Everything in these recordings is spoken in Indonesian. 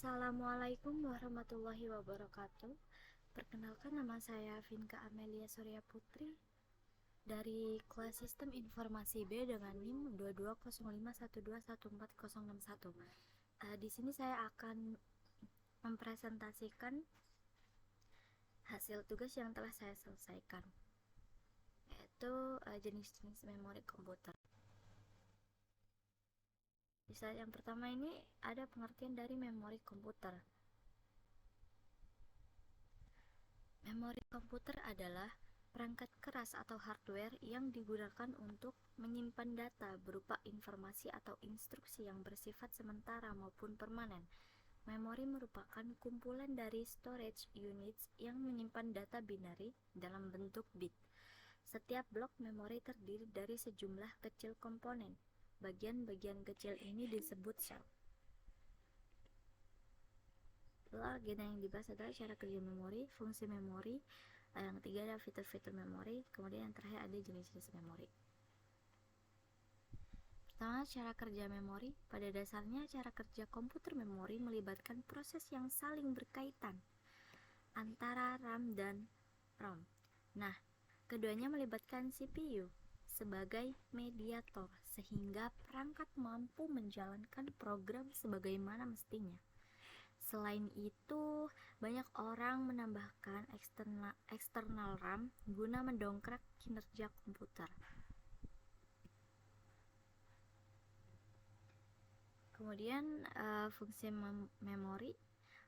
Assalamualaikum warahmatullahi wabarakatuh. Perkenalkan, nama saya Vinka Amelia Surya Putri dari kelas Sistem Informasi B dengan NIM 220512146061. Di sini saya akan mempresentasikan hasil tugas yang telah saya selesaikan, yaitu jenis-jenis memori komputer. Di slide yang pertama ini ada pengertian dari memori komputer. Memori komputer adalah perangkat keras atau hardware yang digunakan untuk menyimpan data berupa informasi atau instruksi yang bersifat sementara maupun permanen. Memori merupakan kumpulan dari storage units yang menyimpan data binary dalam bentuk bit. Setiap blok memori terdiri dari sejumlah kecil komponen. Bagian-bagian kecil ini disebut sel. Lalu agenda yang dibahas adalah cara kerja memori, fungsi memori, yang ketiga ada fitur-fitur memori, kemudian yang terakhir ada jenis-jenis memori. Pertama, cara kerja memori. Pada dasarnya, cara kerja komputer memori melibatkan proses yang saling berkaitan antara RAM dan ROM. Nah, keduanya melibatkan CPU sebagai mediator, sehingga perangkat mampu menjalankan program sebagaimana mestinya. Selain itu, banyak orang menambahkan eksternal RAM guna mendongkrak kinerja komputer. Kemudian fungsi memori.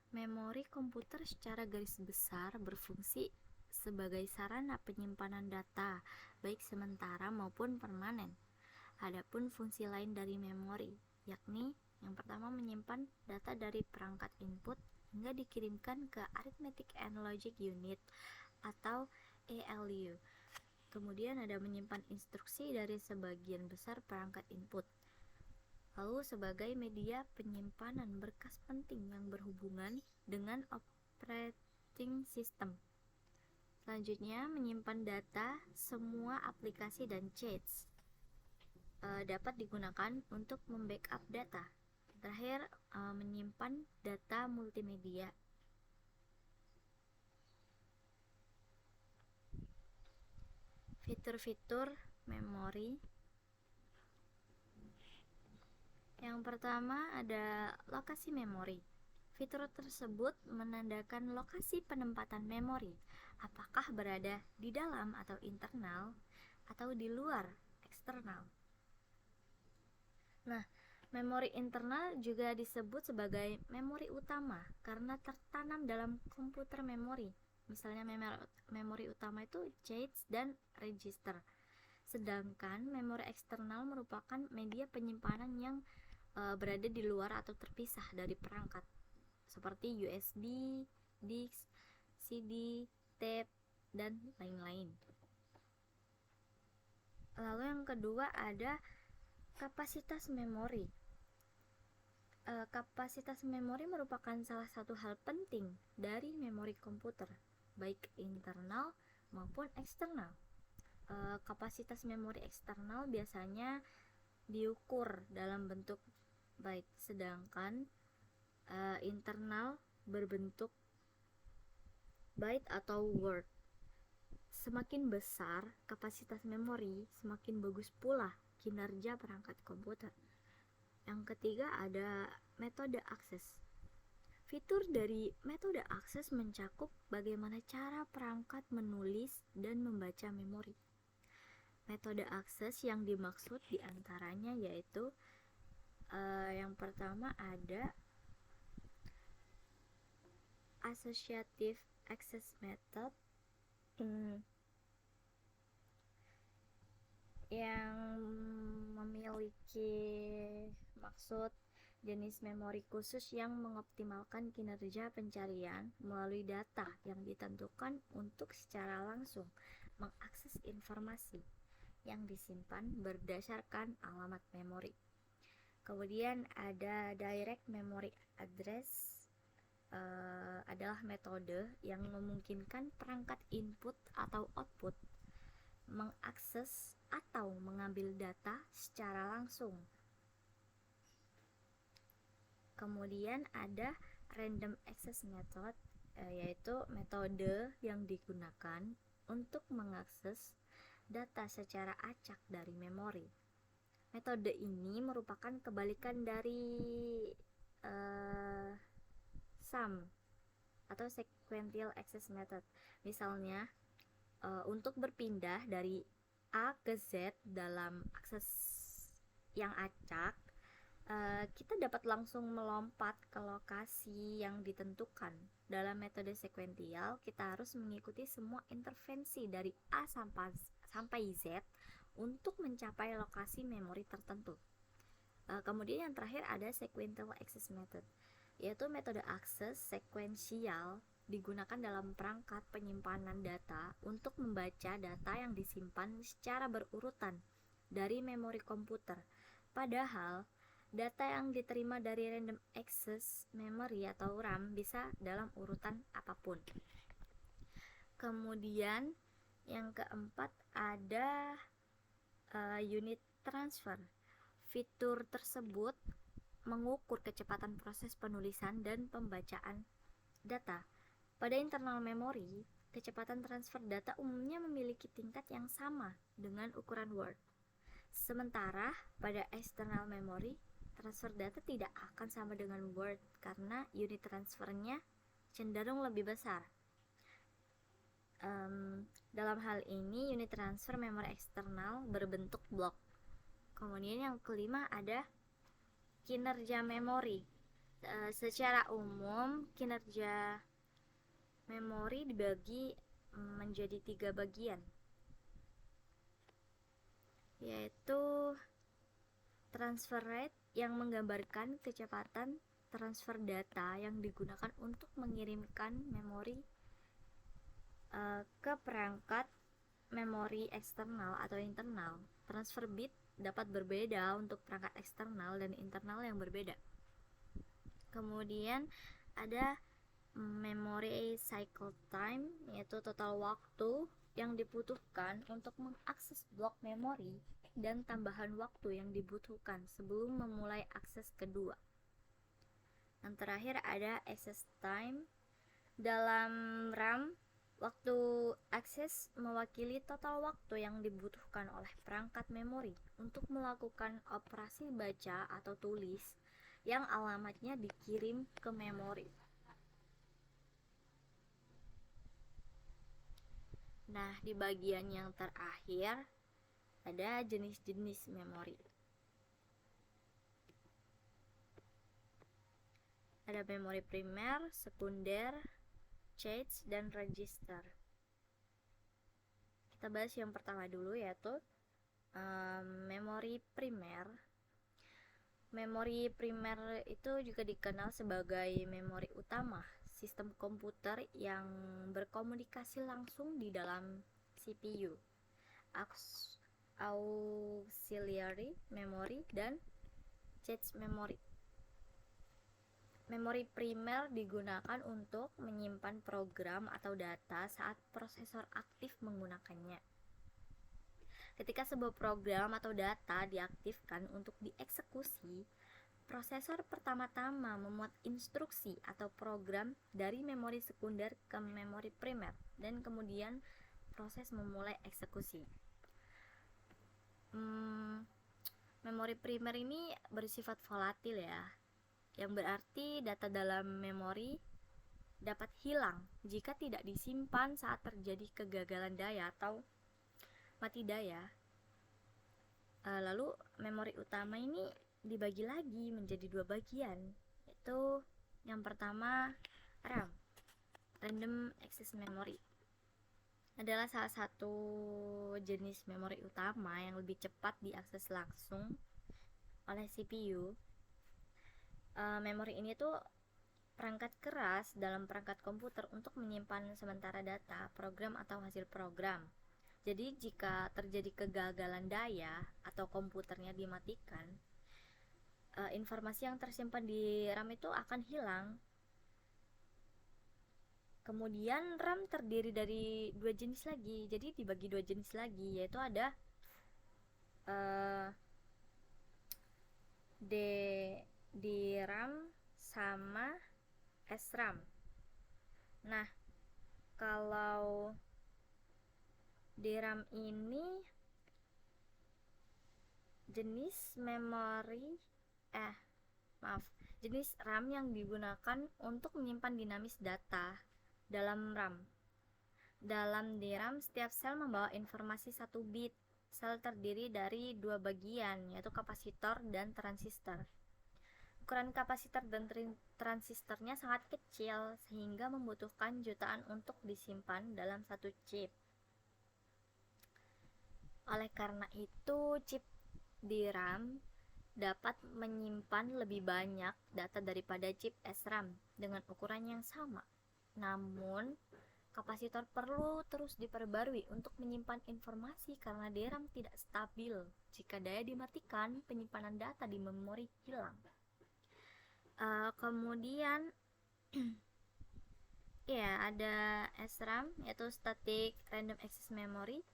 Memori komputer secara garis besar berfungsi sebagai sarana penyimpanan data, baik sementara maupun permanen. Adapun fungsi lain dari memori, yakni yang pertama menyimpan data dari perangkat input hingga dikirimkan ke Arithmetic and Logic Unit atau ALU. Kemudian ada menyimpan instruksi dari sebagian besar perangkat input. Lalu sebagai media penyimpanan berkas penting yang berhubungan dengan operating system. Selanjutnya menyimpan data semua aplikasi dan chats dapat digunakan untuk membackup data. Terakhir, menyimpan data multimedia. Fitur-fitur memori. Yang pertama ada lokasi memori. Fitur tersebut menandakan lokasi penempatan memori, apakah berada di dalam atau internal atau di luar eksternal. Nah, memori internal juga disebut sebagai memori utama karena tertanam dalam komputer memori. Misalnya memori utama itu chats dan register. Sedangkan memori eksternal merupakan media penyimpanan yang berada di luar atau terpisah dari perangkat, seperti USB, disk, CD, tape, dan lain-lain. Lalu yang kedua ada kapasitas memori. Kapasitas memori merupakan salah satu hal penting dari memori komputer, baik internal maupun eksternal. Kapasitas memori eksternal biasanya diukur dalam bentuk byte, sedangkan internal berbentuk byte atau word. Semakin besar kapasitas memori, semakin bagus pula kinerja perangkat komputer. Yang ketiga ada metode akses. Fitur dari metode akses mencakup bagaimana cara perangkat menulis dan membaca memori. Metode akses yang dimaksud diantaranya yaitu yang pertama ada associative access method yang memiliki maksud jenis memori khusus yang mengoptimalkan kinerja pencarian melalui data yang ditentukan untuk secara langsung mengakses informasi yang disimpan berdasarkan alamat memori. Kemudian ada direct memory address, adalah metode yang memungkinkan perangkat input atau output mengakses atau mengambil data secara langsung. Kemudian ada random access method yaitu metode yang digunakan untuk mengakses data secara acak dari memori. Metode ini merupakan kebalikan dari SAM atau sequential access method. Misalnya, untuk berpindah dari A ke Z dalam akses yang acak, kita dapat langsung melompat ke lokasi yang ditentukan. Dalam metode sekuensial, kita harus mengikuti semua intervensi dari A sampai Z untuk mencapai lokasi memori tertentu. Kemudian yang terakhir ada sequential access method, yaitu metode akses sekuensial digunakan dalam perangkat penyimpanan data untuk membaca data yang disimpan secara berurutan dari memori komputer. Padahal data yang diterima dari random access memory atau RAM bisa dalam urutan apapun. Kemudian yang keempat ada unit transfer. Fitur tersebut mengukur kecepatan proses penulisan dan pembacaan data. Pada internal memori, kecepatan transfer data umumnya memiliki tingkat yang sama dengan ukuran Word. Sementara pada external memory, transfer data tidak akan sama dengan Word karena unit transfernya cenderung lebih besar. Dalam hal ini, unit transfer memori eksternal berbentuk blok. Kemudian yang kelima ada kinerja memori. Secara umum, kinerja memori dibagi menjadi 3 bagian, yaitu transfer rate yang menggambarkan kecepatan transfer data yang digunakan untuk mengirimkan memori ke perangkat memori eksternal atau internal. Transfer bit dapat berbeda untuk perangkat eksternal dan internal yang berbeda. Kemudian ada memory cycle time, yaitu total waktu yang dibutuhkan untuk mengakses blok memori dan tambahan waktu yang dibutuhkan sebelum memulai akses kedua. Yang terakhir ada access time. Dalam RAM, waktu akses mewakili total waktu yang dibutuhkan oleh perangkat memori untuk melakukan operasi baca atau tulis yang alamatnya dikirim ke memori. Nah, di bagian yang terakhir ada jenis-jenis memori. Ada memori primer, sekunder, cache, dan register. Kita bahas yang pertama dulu, yaitu memori primer. Memori primer itu juga dikenal sebagai memori utama sistem komputer yang berkomunikasi langsung di dalam CPU, auxiliary memory, dan cache memory. Memori primer digunakan untuk menyimpan program atau data saat prosesor aktif menggunakannya. Ketika sebuah program atau data diaktifkan untuk dieksekusi, prosesor pertama-tama memuat instruksi atau program dari memori sekunder ke memori primer dan kemudian proses memulai eksekusi. Memori primer ini bersifat volatil ya, yang berarti data dalam memori dapat hilang jika tidak disimpan saat terjadi kegagalan daya atau mati daya. Lalu memori utama ini dibagi lagi menjadi 2 bagian, yaitu yang pertama RAM, Random Access Memory, adalah salah satu jenis memori utama yang lebih cepat diakses langsung oleh CPU. Memori ini tuh perangkat keras dalam perangkat komputer untuk menyimpan sementara data, program atau hasil program. Jadi jika terjadi kegagalan daya atau komputernya dimatikan, informasi yang tersimpan di RAM itu akan hilang. Kemudian RAM terdiri dari 2 jenis lagi, jadi dibagi 2 jenis lagi, yaitu ada DRAM sama SRAM. Nah, kalau DRAM ini jenis memori jenis RAM yang digunakan untuk menyimpan dinamis data dalam RAM. Dalam DRAM, setiap sel membawa informasi 1 bit. Sel terdiri dari 2 bagian, yaitu kapasitor dan transistor. Ukuran kapasitor dan transistornya sangat kecil, sehingga membutuhkan jutaan untuk disimpan dalam satu chip. Oleh karena itu, chip DRAM dapat menyimpan lebih banyak data daripada chip SRAM dengan ukuran yang sama. Namun, kapasitor perlu terus diperbarui untuk menyimpan informasi karena DRAM tidak stabil. Jika daya dimatikan, penyimpanan data di memori hilang. Kemudian ya ada SRAM, yaitu Static Random Access Memory,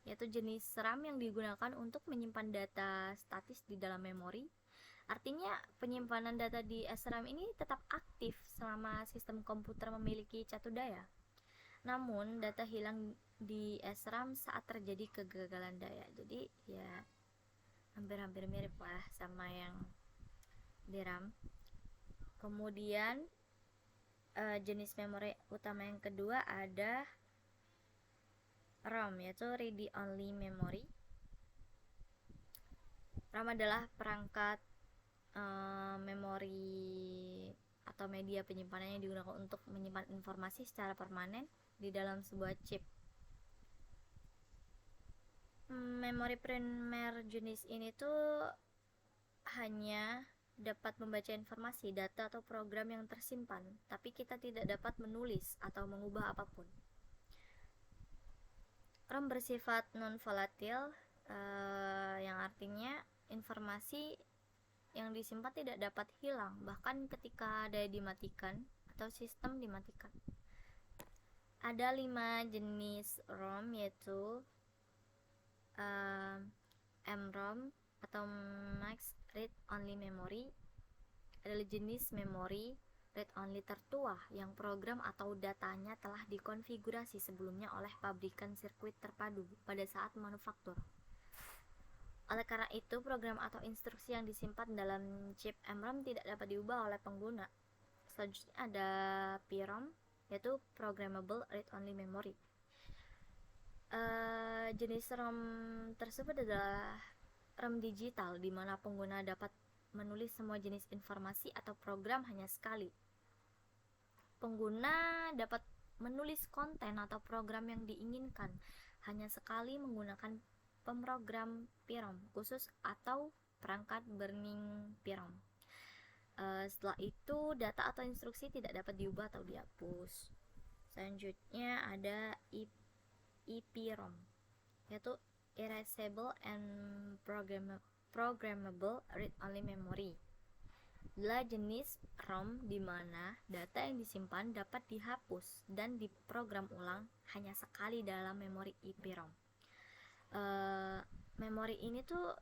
yaitu jenis RAM yang digunakan untuk menyimpan data statis di dalam memori. Artinya penyimpanan data di SRAM ini tetap aktif selama sistem komputer memiliki catu daya. Namun data hilang di SRAM saat terjadi kegagalan daya. Jadi ya hampir-hampir mirip lah sama yang DRAM. Kemudian jenis memori utama yang kedua ada ROM, yaitu Read Only Memory. RAM adalah perangkat memori atau media penyimpanan yang digunakan untuk menyimpan informasi secara permanen di dalam sebuah chip. Memori primer jenis ini tuh hanya dapat membaca informasi, data atau program yang tersimpan, tapi kita tidak dapat menulis atau mengubah apapun. RAM bersifat non-volatil, yang artinya informasi yang disimpan tidak dapat hilang, bahkan ketika daya dimatikan atau sistem dimatikan. Ada 5 jenis ROM, yaitu MROM atau Max Read Only Memory adalah jenis memori read only tertua yang program atau datanya telah dikonfigurasi sebelumnya oleh pabrikan sirkuit terpadu pada saat manufaktur. Oleh karena itu, program atau instruksi yang disimpan dalam chip MROM tidak dapat diubah oleh pengguna. Selanjutnya ada PROM, yaitu Programmable Read Only Memory. Jenis ROM tersebut adalah RAM digital, di mana pengguna dapat menulis semua jenis informasi atau program hanya sekali. Pengguna dapat menulis konten atau program yang diinginkan hanya sekali menggunakan pemrogram PROM khusus atau perangkat burning PROM. Setelah itu, data atau instruksi tidak dapat diubah atau dihapus. Selanjutnya ada EPROM, yaitu Erasable and Programmable Read Only Memory. Adalah jenis ROM di mana data yang disimpan dapat dihapus dan diprogram ulang hanya sekali dalam memori EPROM. Memori ini tuh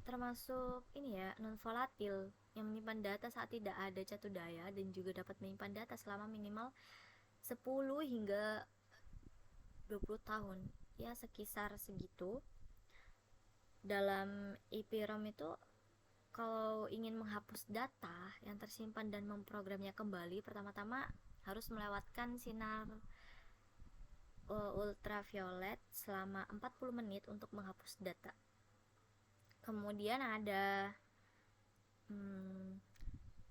termasuk non volatil, yang menyimpan data saat tidak ada catu daya dan juga dapat menyimpan data selama minimal 10 hingga 20 tahun, ya sekisar segitu. Dalam EPROM itu, kalau ingin menghapus data yang tersimpan dan memprogramnya kembali, pertama-tama harus melewatkan sinar ultraviolet selama 40 menit untuk menghapus data. Kemudian ada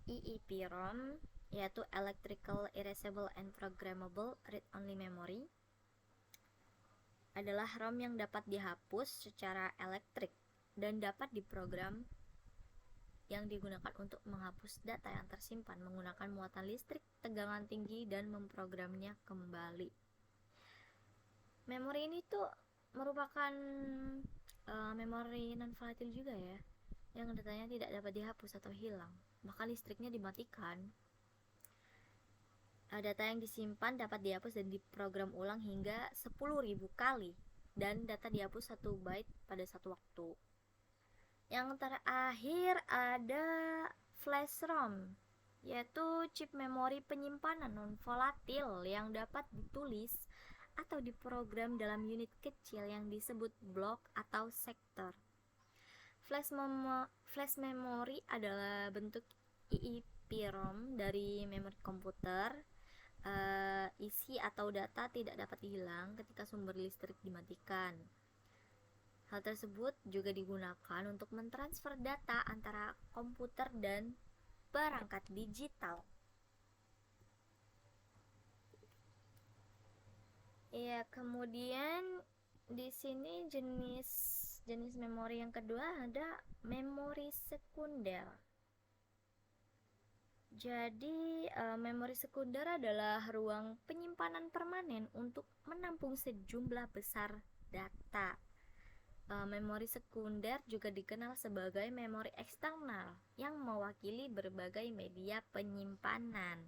EEPROM, yaitu Electrical Erasable and Programmable Read Only Memory. Adalah ROM yang dapat dihapus secara elektrik dan dapat diprogram, yang digunakan untuk menghapus data yang tersimpan menggunakan muatan listrik tegangan tinggi dan memprogramnya kembali. Memori ini tuh merupakan memori non-volatil juga ya, yang datanya tidak dapat dihapus atau hilang, maka listriknya dimatikan. Data yang disimpan dapat dihapus dan diprogram ulang hingga 10.000 kali, dan data dihapus 1 byte pada satu waktu. Yang terakhir ada flash ROM, yaitu chip memori penyimpanan non-volatil yang dapat ditulis atau diprogram dalam unit kecil yang disebut blok atau sektor. Flash memory adalah bentuk EEPROM dari memori komputer. Isi atau data tidak dapat hilang ketika sumber listrik dimatikan. Hal tersebut juga digunakan untuk mentransfer data antara komputer dan perangkat digital. Ya, kemudian di sini jenis memori yang kedua ada memori sekunder. Jadi, memori sekunder adalah ruang penyimpanan permanen untuk menampung sejumlah besar data. Memori sekunder juga dikenal sebagai memori eksternal yang mewakili berbagai media penyimpanan.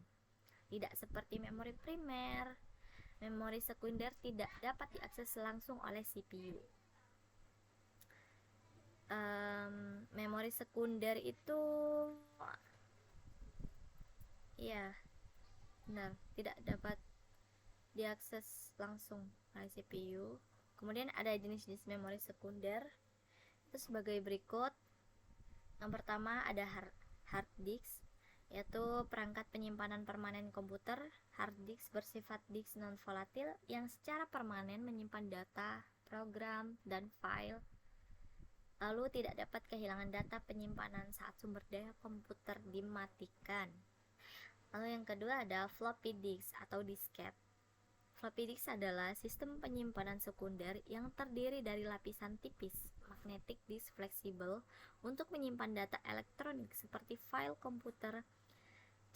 Tidak seperti memori primer, memori sekunder tidak dapat diakses langsung oleh CPU. Memori sekunder itu benar, tidak dapat diakses langsung oleh CPU. Kemudian ada jenis-jenis memori sekunder itu sebagai berikut. Yang pertama ada hard disk, yaitu perangkat penyimpanan permanen komputer. Hard disk bersifat disk non-volatil yang secara permanen menyimpan data, program, dan file, lalu tidak dapat kehilangan data penyimpanan saat sumber daya komputer dimatikan. Lalu yang kedua ada floppy disk atau disket. Floppy disk adalah sistem penyimpanan sekunder yang terdiri dari lapisan tipis magnetic disk fleksibel untuk menyimpan data elektronik seperti file komputer.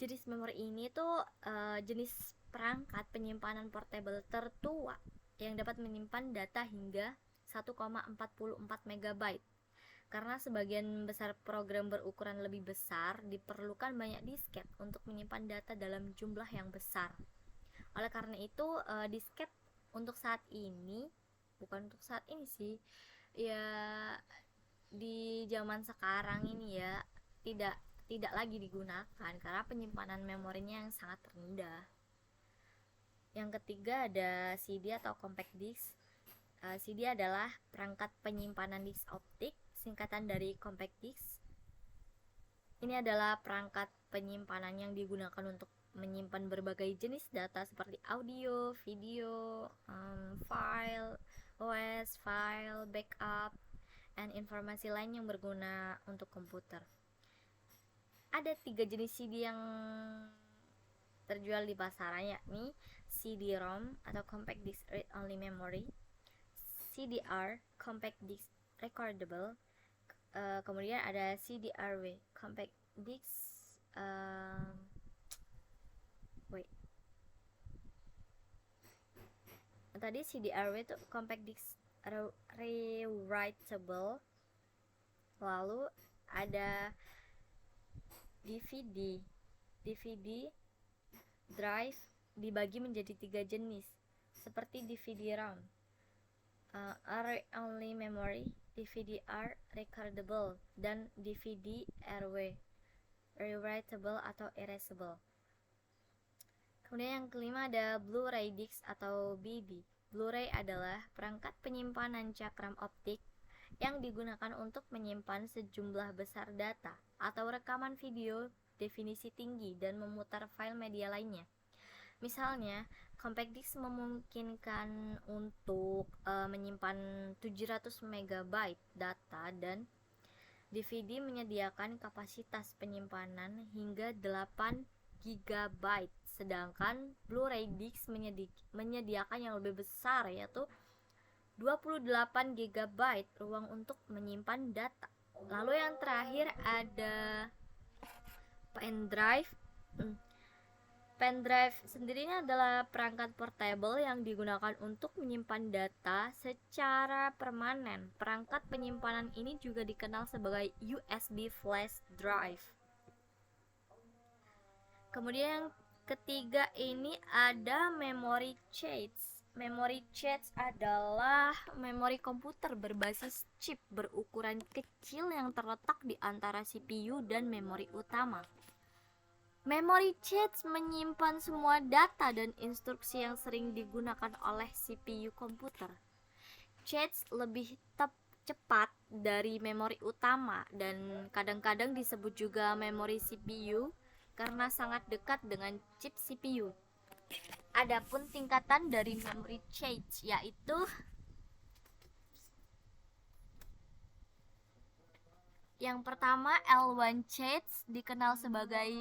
Jenis memori ini tuh jenis perangkat penyimpanan portable tertua yang dapat menyimpan data hingga 1,44 MB. Karena sebagian besar program berukuran lebih besar, diperlukan banyak disket untuk menyimpan data dalam jumlah yang besar. Oleh karena itu, disket untuk saat ini, bukan untuk saat ini sih, ya di zaman sekarang ini ya tidak lagi digunakan karena penyimpanan memorinya yang sangat rendah. Yang ketiga ada CD atau compact disk. CD adalah perangkat penyimpanan disk optik, singkatan dari compact disk. Ini adalah perangkat penyimpanan yang digunakan untuk menyimpan berbagai jenis data seperti audio, video, file, OS, file, backup, dan informasi lain yang berguna untuk komputer. Ada 3 jenis CD yang terjual di pasaran, yakni CD-ROM atau Compact Disc Read Only Memory, CDR Compact Disc Recordable, kemudian ada CDRW Compact Disc tadi CDRW itu Compact Disc Rewritable. Lalu ada DVD drive dibagi menjadi 3 jenis seperti DVD-ROM, Read Only Memory, DVD-R Recordable, dan DVD-RW Rewritable atau Erasable. Kemudian yang kelima ada Blu-ray disc atau BD. Blu-ray adalah perangkat penyimpanan cakram optik yang digunakan untuk menyimpan sejumlah besar data atau rekaman video definisi tinggi dan memutar file media lainnya. Misalnya, compact disc memungkinkan untuk menyimpan 700 MB data dan DVD menyediakan kapasitas penyimpanan hingga 8 GB, sedangkan Blu-ray disc menyediakan yang lebih besar, yaitu 28 GB ruang untuk menyimpan data. Lalu yang terakhir ada pendrive. Pendrive sendirinya adalah perangkat portable yang digunakan untuk menyimpan data secara permanen. Perangkat penyimpanan ini juga dikenal sebagai USB flash drive. Kemudian yang ketiga ini ada memory chips. Memory chips adalah memori komputer berbasis chip berukuran kecil yang terletak di antara CPU dan memori utama. Memory cache menyimpan semua data dan instruksi yang sering digunakan oleh CPU komputer. Cache lebih cepat dari memori utama dan kadang-kadang disebut juga memori CPU karena sangat dekat dengan chip CPU. Adapun tingkatan dari memory cache yaitu yang pertama, L1 cache dikenal sebagai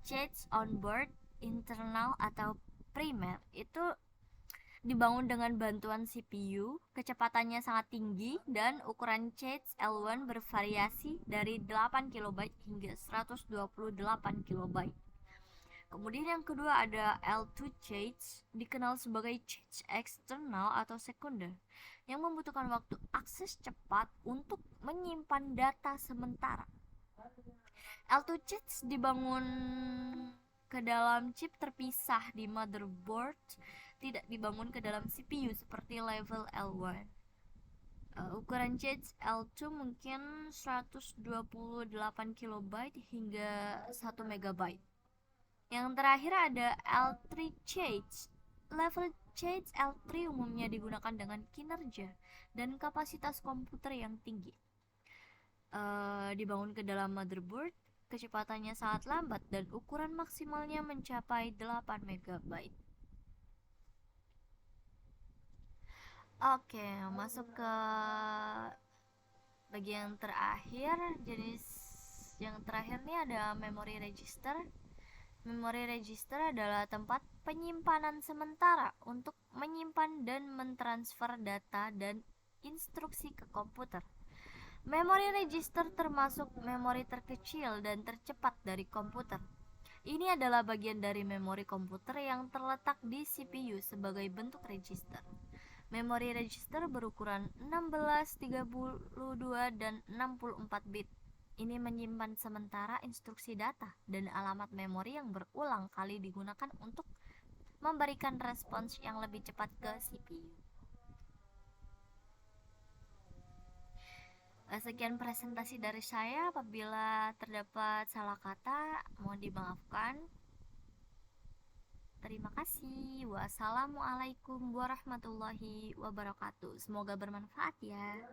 cache on board internal atau primer. Itu dibangun dengan bantuan CPU, kecepatannya sangat tinggi dan ukuran cache L1 bervariasi dari 8 KB hingga 128 KB. Kemudian yang kedua ada L2 cache, dikenal sebagai cache eksternal atau sekunder, yang membutuhkan waktu akses cepat untuk menyimpan data sementara. L2 cache dibangun ke dalam chip terpisah di motherboard, tidak dibangun ke dalam CPU seperti level L1. Ukuran cache L2 mungkin 128 KB hingga 1 MB. Yang terakhir ada L3 cache. Level cache L3 umumnya digunakan dengan kinerja dan kapasitas komputer yang tinggi. Dibangun ke dalam motherboard, kecepatannya sangat lambat dan ukuran maksimalnya mencapai 8 MB. Oke, masuk ke bagian terakhir. Jenis yang terakhir nih ada memory register. Memory register adalah tempat penyimpanan sementara untuk menyimpan dan mentransfer data dan instruksi ke komputer. Memory register termasuk memori terkecil dan tercepat dari komputer. Ini adalah bagian dari memori komputer yang terletak di CPU sebagai bentuk register. Memori register berukuran 16, 32, dan 64 bit. Ini menyimpan sementara instruksi data dan alamat memori yang berulang kali digunakan untuk memberikan respons yang lebih cepat ke CPU. Sekian presentasi dari saya. Apabila terdapat salah kata, mohon dimaafkan. Terima kasih. Wassalamualaikum warahmatullahi wabarakatuh. Semoga bermanfaat ya.